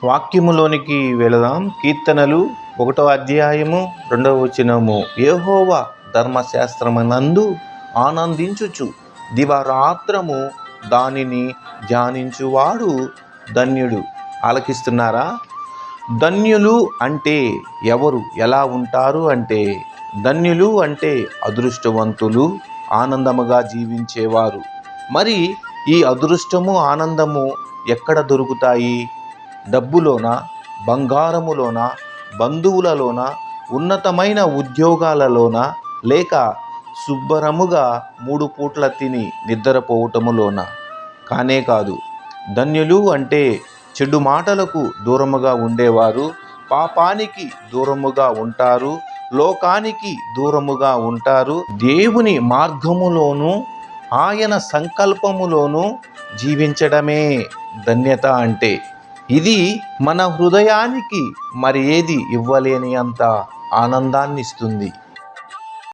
వాక్యములోనికి వెళదాం. కీర్తనలు 1వ అధ్యాయము 2వ వచనము. యెహోవా ధర్మశాస్త్రమునందు ఆనందించుచు దివారాత్రము దానిని ధ్యానించువాడు ధన్యుడు. ఆలకిస్తున్నారా? ధన్యులు అంటే ఎవరు? ఎలా ఉంటారు అంటే, ధన్యులు అంటే అదృష్టవంతులు, ఆనందముగా జీవించేవారు. మరి ఈ అదృష్టము, ఆనందము ఎక్కడ దొరుకుతాయి? డబ్బులోనా? బంగారములోనా? బంధువులలోనా? ఉన్నతమైన ఉద్యోగాలలోనా? లేక శుభ్రముగా 3 పూట్ల తిని నిద్రపోవటములోనా? కానే కాదు. ధన్యులు అంటే చెడు మాటలకు దూరముగా ఉండేవారు, పాపానికి దూరముగా ఉంటారు, లోకానికి దూరముగా ఉంటారు, దేవుని మార్గములోను ఆయన సంకల్పములోను జీవించడమే ధన్యత అంటే. ఇది మన హృదయానికి మరి ఏది ఇవ్వలేని అంత ఆనందాన్ని ఇస్తుంది.